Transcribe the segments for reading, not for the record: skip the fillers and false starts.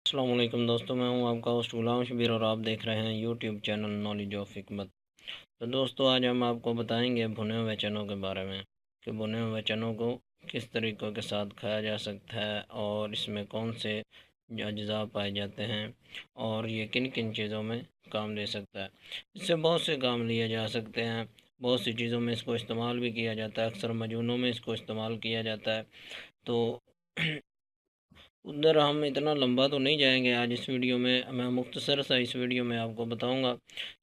अस्सलाम वालेकुम दोस्तों, मैं हूं आपका होस्ट गुलाम शबीर और आप देख रहे हैं यूट्यूब चैनल नॉलेज ऑफ हिकमत। तो दोस्तों, आज हम आपको बताएंगे भुने हुए चनों के बारे में कि भुने हुए चनों को किस तरीक़ों के साथ खाया जा सकता है और इसमें कौन से अज्जा पाए जाते हैं और ये किन किन चीज़ों में काम दे सकता है। इससे बहुत से काम लिए जा सकते हैं, बहुत सी चीज़ों में इसको इस्तेमाल भी किया जाता है, अक्सर मजूनों में इसको इस्तेमाल किया जाता है। तो उधर हम इतना लंबा तो नहीं जाएंगे आज इस वीडियो में, मैं मुख्तसर सा इस वीडियो में आपको बताऊंगा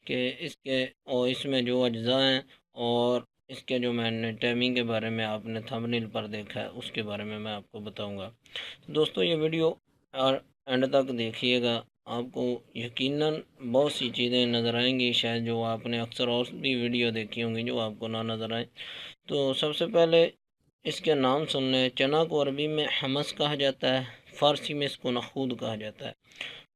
कि इसके और इसमें जो अज्जा हैं और इसके जो मैंने टाइमिंग के बारे में आपने थंबनेल पर देखा है उसके बारे में मैं आपको बताऊंगा। तो दोस्तों, ये वीडियो और एंड तक देखिएगा, आपको यकीनन बहुत सी चीज़ें नज़र आएंगी शायद जो आपने अक्सर और भी वीडियो देखी होंगी जो आपको ना नज़र आए। तो सबसे पहले इसके नाम सुन लें। चना को अरबी में हमस कहा जाता है, फ़ारसी में इसको नखूद कहा जाता है,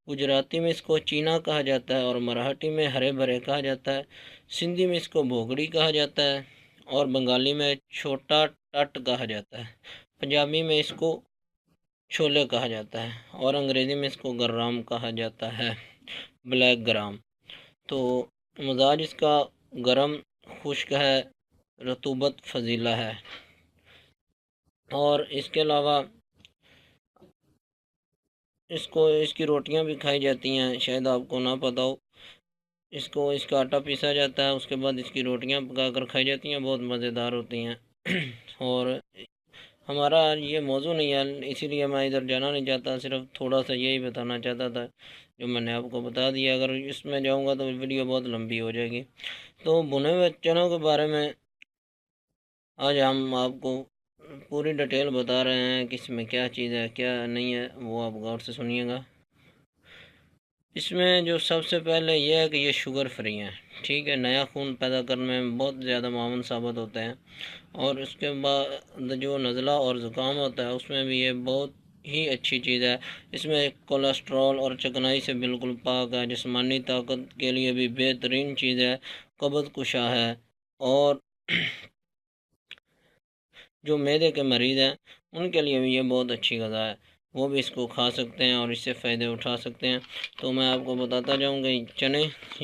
गुजराती में इसको चीना कहा जाता है और मराठी में हरे भरे कहा जाता है, सिंधी में इसको भोगड़ी कहा जाता है और बंगाली में छोटा टट कहा जाता है, पंजाबी में इसको छोले कहा जाता है और अंग्रेज़ी में इसको गर्राम कहा जाता है, ब्लैक ग्राम। तो मिजाज इसका गरम खुश्क है, रतूबत फजीला है और इसके अलावा इसको इसकी रोटियां भी खाई जाती हैं, शायद आपको ना पता हो। इसको इसका आटा पीसा जाता है, उसके बाद इसकी रोटियां पकाकर खाई जाती हैं, बहुत मज़ेदार होती हैं। और हमारा ये मौजू नहीं है, इसीलिए मैं इधर जाना नहीं चाहता, सिर्फ थोड़ा सा यही बताना चाहता था जो मैंने आपको बता दिया। अगर इसमें जाऊंगा तो वीडियो बहुत लंबी हो जाएगी। तो भुने हुए चनों के बारे में आज हम आपको पूरी डिटेल बता रहे हैं कि इसमें क्या चीज़ है क्या नहीं है, वो आप गौर से सुनिएगा। इसमें जो सबसे पहले ये है कि ये शुगर फ्री हैं, ठीक है, नया खून पैदा करने में बहुत ज़्यादा मामून साबित होते हैं। और उसके बाद जो नज़ला और ज़ुकाम होता है उसमें भी ये बहुत ही अच्छी चीज़ है। इसमें कोलेस्ट्रॉल और चिकनाई से बिल्कुल पाक है, जिस्मानी ताकत के लिए भी बेहतरीन चीज़ है, कब्ज़ कुशा है। और जो मैदे के मरीज़ हैं उनके लिए भी ये बहुत अच्छी ग़िज़ा है, वो भी इसको खा सकते हैं और इससे फ़ायदे उठा सकते हैं। तो मैं आपको बताता जाऊँगा ये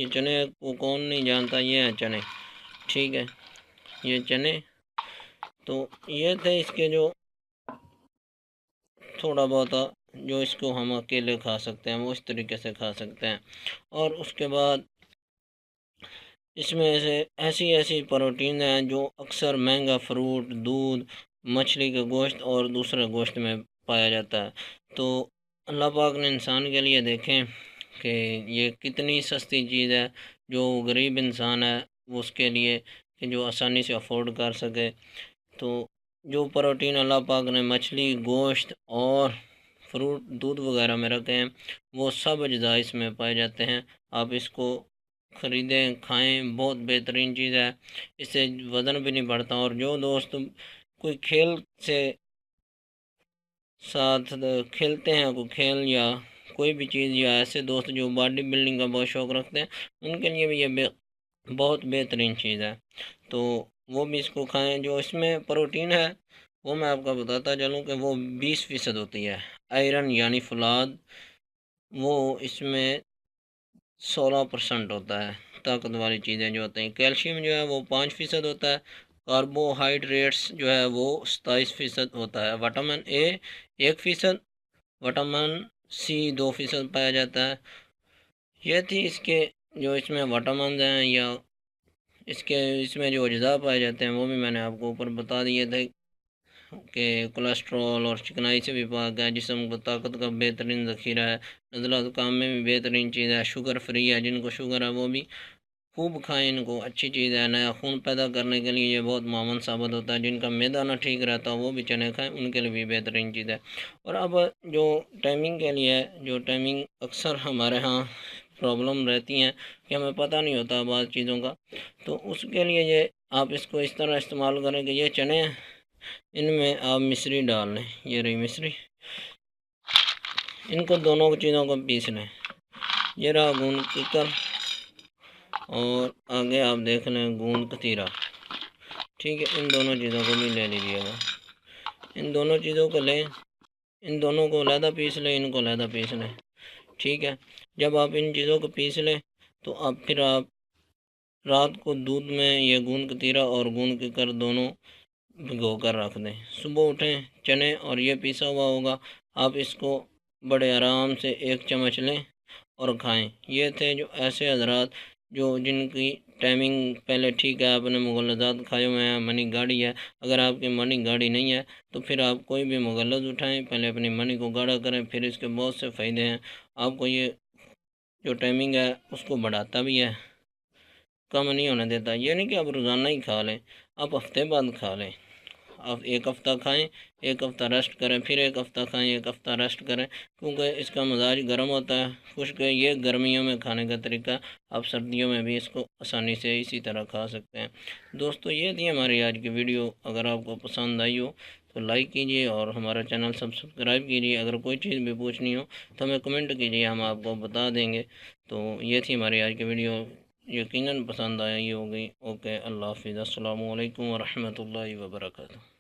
चने को कौन नहीं जानता, ये हैं चने, ठीक है, ये चने। तो ये थे इसके जो थोड़ा बहुत जो इसको हम अकेले खा सकते हैं, वो इस तरीके से खा सकते हैं। और उसके बाद इसमें से ऐसी ऐसी प्रोटीन हैं जो अक्सर महंगा फ्रूट, दूध, मछली का गोश्त और दूसरे गोश्त में पाया जाता है। तो अल्लाह पाक ने इंसान के लिए देखें कि ये कितनी सस्ती चीज़ है, जो गरीब इंसान है वो उसके लिए कि जो आसानी से अफोर्ड कर सके। तो जो प्रोटीन अल्लाह पाक ने मछली, गोश्त और फ्रूट, दूध वगैरह में रखे हैं, वो सब अज्जा इसमें पाए जाते हैं। आप इसको ख़रीदें, खाएं, बहुत बेहतरीन चीज़ है, इससे वज़न भी नहीं बढ़ता। और जो दोस्त कोई खेल से साथ खेलते हैं, कोई खेल या कोई भी चीज़, या ऐसे दोस्त जो बॉडी बिल्डिंग का बहुत शौक़ रखते हैं, उनके लिए भी ये बहुत बेहतरीन चीज़ है। तो वो भी इसको खाएं। जो इसमें प्रोटीन है वो मैं आपको बताता चलूँ कि वो 20% होती है। आयरन यानी फौलाद वो इसमें 16% होता है। ताकत वाली चीज़ें जो होती हैं, कैल्शियम जो है वो 5% होता है। कार्बोहाइड्रेट्स जो है वो 27% होता है। विटामिन ए 1%, विटामिन सी 2% पाया जाता है। ये थी इसके जो इसमें विटामिन हैं या इसके इसमें जो अज्जा पाए जाते हैं वो भी मैंने आपको ऊपर बता दिए थे कि कोलेस्ट्रॉल और चिकनाई से भी पाक है, जिस्म को ताकत का बेहतरीन ज़ख़ीरा है, नज़ला ज़ुकाम में भी बेहतरीन चीज़ है, शुगर फ्री है, जिनको शुगर है वो भी खूब खाएं, इनको अच्छी चीज़ है। नया खून पैदा करने के लिए ये बहुत मामून साबित होता है। जिनका मैदा ना ठीक रहता वो भी चने खाएं, उनके लिए भी बेहतरीन चीज़ है। और अब जो टाइमिंग के लिए, जो टाइमिंग अक्सर हमारे यहाँ प्रॉब्लम रहती हैं कि हमें पता नहीं होता बाद चीज़ों का, तो उसके लिए ये आप इसको इस तरह इस्तेमाल करें कि ये चने हैं, इनमें आप मिश्री डाल लें, ये रही मिश्री, इनको दोनों चीज़ों को पीस लें, ये रहा गूंद कीकर और आगे आप देख लें गूंद कतीरा, ठीक है। इन दोनों चीज़ों को भी ले लीजिएगा, इन दोनों चीज़ों को लें, इन दोनों को अलहदा पीस लें, इनको अलहदा पीस लें। ठीक है। जब आप इन चीज़ों को पीस लें तो अब फिर आप रात को दूध में ये गूंद कतीरा और गूंद के कर दोनों भिगो कर रख दें। सुबह उठें, चने और ये पीसा हुआ होगा, आप इसको बड़े आराम से 1 चम्मच लें और खाएं। ये थे जो ऐसे हजरात जो जिनकी टाइमिंग पहले ठीक है, आपने मुगलज़ात खाए हुए हैं, मनी गाढ़ी है। अगर आपकी मनी गाढ़ी नहीं है तो फिर आप कोई भी मुगलज़ उठाएं, पहले अपनी मनी को गाढ़ा करें, फिर इसके बहुत से फ़ायदे हैं। आपको ये जो टाइमिंग है उसको बढ़ाता भी है, कम नहीं होने देता। ये नहीं कि आप रोज़ाना ही खा लें, आप हफ्ते बाद खा लें। आप 1 हफ़्ता खाएं, 1 हफ़्ता रेस्ट करें, फिर 1 हफ़्ता खाएं, 1 हफ़्ता रेस्ट करें, क्योंकि इसका मिजाज गर्म होता है, खुश्क है। ये गर्मियों में खाने का तरीका, आप सर्दियों में भी इसको आसानी से इसी तरह खा सकते हैं। दोस्तों, ये थी हमारी आज की वीडियो। अगर आपको पसंद आई हो तो लाइक कीजिए और हमारा चैनल सब्सक्राइब कीजिए। अगर कोई चीज़ भी पूछनी हो तो हमें कमेंट कीजिए, हम आपको बता देंगे। तो ये थी हमारी आज की वीडियो, यकीनन पसंद आई होगी। ओके, अल्लाह हाफ़िज़, अस्सलामु अलैकुम व रहमतुल्लाहि व बरकातुहू।